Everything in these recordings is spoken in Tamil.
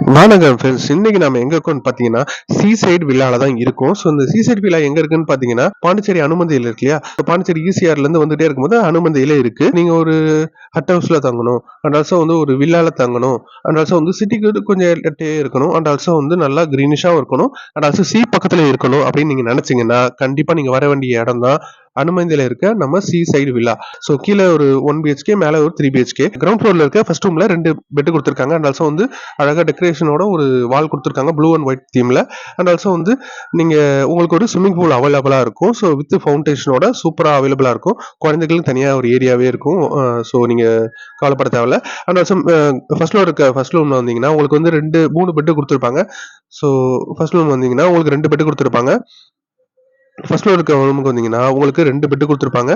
வணக்கம் ஃப்ரெண்ட்ஸ். இன்னைக்கு நம்ம எங்க இருக்கோம்னு பாத்தீங்கன்னா சீசைட் வில்லால தான் இருக்கோம். ஸோ இந்த சீசைட் வில்லா எங்க இருக்குன்னு பாத்தீங்கன்னா பாண்டிச்சேரி அனுமதியில் இருக்கு இல்லையா? பாண்டிச்சேரி ஈசிஆர்ல இருந்து வந்துட்டே இருக்கும்போது அனுமதியில இருக்கு. நீங்க ஒரு ஹட் ஹவுஸ்ல தங்கணும் அண்ட் ஆல்சோ வந்து ஒரு வில்லால தங்கணும் அண்ட் ஆல்சோ வந்து சிட்டிக்கு கொஞ்சம் எட்டே இருக்கணும் அண்ட் ஆல்சோ வந்து நல்லா கிரீனிஷாவும் இருக்கணும் அண்ட் ஆல்சோ சி பக்கத்துல இருக்கணும் அப்படின்னு நீங்க நினைச்சீங்கன்னா கண்டிப்பா நீங்க வர வேண்டிய இடம் தான் அனுமதியில இருக்க நம்ம சி சைடு வில்லா. ஸோ கீழே ஒரு 1 BHK, மேலே ஒரு 3 BHK. கிரவுண்ட் ஃப்ளோர்ல இருக்க ஃபர்ஸ்ட் ரூம்ல 2 பெட் கொடுத்துருக்காங்க அண்ட் ஆல்சோ வந்து அழகா டெக்கரேஷனோட ஒரு வால் கொடுத்துருக்காங்க ப்ளூ அண்ட் ஒயிட் தீம்ல. அண்ட் ஆல்சோ வந்து நீங்க உங்களுக்கு ஒரு ஸ்விம்மிங் பூல் அவைலபிளா இருக்கும். ஸோ வித் ஃபவுண்டேஷனோட சூப்பரா அவைலபிளா இருக்கும். குழந்தைகளுக்கு தனியா ஒரு ஏரியாவே இருக்கும். ஸோ நீங்க கவலைப்பட தேவையில்ல. அண்ட் ஆல்சோ ஃபர்ஸ்ட் ஃப்ளோர் இருக்க ஃபர்ஸ்ட் ரூம்ல வந்தீங்கன்னா உங்களுக்கு வந்து 3 பெட் கொடுத்துருப்பாங்க. ஸோ ஃபர்ஸ்ட் ரூம் வந்தீங்கன்னா உங்களுக்கு 2 பெட் கொடுத்துருப்பாங்க. ஃபர்ஸ்ட் ஃப்ளோர் இருக்க ரூமுக்கு வந்தீங்கன்னா உங்களுக்கு 2 பெட் கொடுத்துருப்பாங்க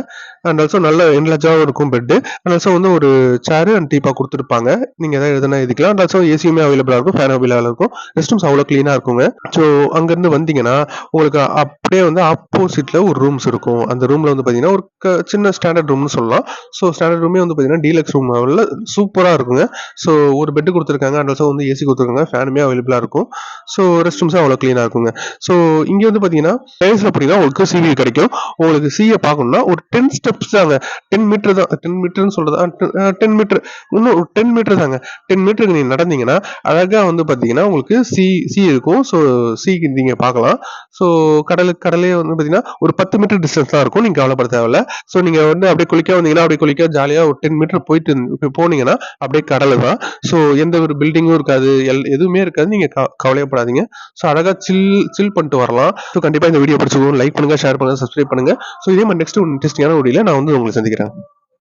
அண்ட் ஆல்சோ நல்ல என்லார்ஜாகவும் இருக்கும் பெட் அண்ட் ஆல்சோ வந்து ஒரு சேர் அண்ட் டீப்பா கொடுத்துருப்பாங்க. நீங்க எதாவது எதுனா எழுதிக்கலாம் அண்ட் ஆல்சோ ஏசியுமே அவைலபிளா இருக்கும், ஃபேன் அவைலபிளா இருக்கும். ரெஸ்ட் ரூம்ஸ் அவ்வளோ கிளீனா இருக்குங்க. ஸோ அங்கிருந்து வந்தீங்கன்னா உங்களுக்கு அப்படியே வந்து ஆப்போசிட்ல ஒரு ரூம்ஸ் இருக்கும். அந்த ரூம்ல வந்து பாத்தீங்கன்னா ஒரு சின்ன ஸ்டாண்டர்ட் ரூம்னு சொல்லலாம். ஸோ ஸ்டாண்டர்ட் ரூமே வந்து பாத்தீங்கன்னா டீலக்ஸ் ரூம் சூப்பரா இருக்குங்க. ஸோ ஒரு பெட் கொடுத்துருக்காங்க அண்ட் ஆல்சோ வந்து ஏசி கொடுத்துருக்காங்க, ஃபேனுமே அவைலபிளா இருக்கும். ஸோ ரெஸ்ட் ரூம்ஸும் அவ்வளோ கிளீனா இருக்குங்க. ஸோ இங்க வந்து பாத்தீங்கன்னா பிளேஸ்ல உங்களுக்கு சிவி கிடைக்கும். உங்களுக்கு சிஏ பார்க்கணும்னா ஒரு 10 ஸ்டெப்ஸ் தாங்க. 10 மீட்டர் தான். 10 மீட்டர்னு சொல்றது 10 மீட்டர், இன்னும் ஒரு 10 மீட்டர் தாங்க. 10 மீட்டருக்கு நீங்க நடந்தீங்கன்னா அழகா வந்து பாத்தீங்கன்னா உங்களுக்கு சி இருக்கும். ஸோ சிக்கு நீங்க பார்க்கலாம். ஸோ கடலே வந்து பாத்தீங்கன்னா ஒரு 10 மீட்டர் டிஸ்டன்ஸ் தான் இருக்கும். நீங்க கவலைப்பட தேவையில்ல. ஸோ நீங்க வந்து அப்படியே குளிக்க வந்தீங்கன்னா அப்படியே குளிக்க ஜாலியா ஒரு 10 மீட்டர் போயிட்டு போனீங்கன்னா அப்படியே கடல் தான். ஸோ எந்த ஒரு பில்டிங்கும் இருக்காது, எதுவுமே இருக்காது. நீங்க கவலையப்படாதீங்க. ஸோ அழகா சில் பண்ணிட்டு வரலாம். ஸோ கண்டிப்பா இந்த வீடியோ பிடிச்சிருக்கும். லைக் பண்ணுங்க, ஷேர் பண்ணுங்க, சப்ஸ்கிரைப் பண்ணுங்க. ஸோ இதே மாதிரி நெக்ஸ்ட் இன்ட்ரெஸ்டிங்கான வீடியோல நான் வந்து உங்களை சந்திக்கிறேன்.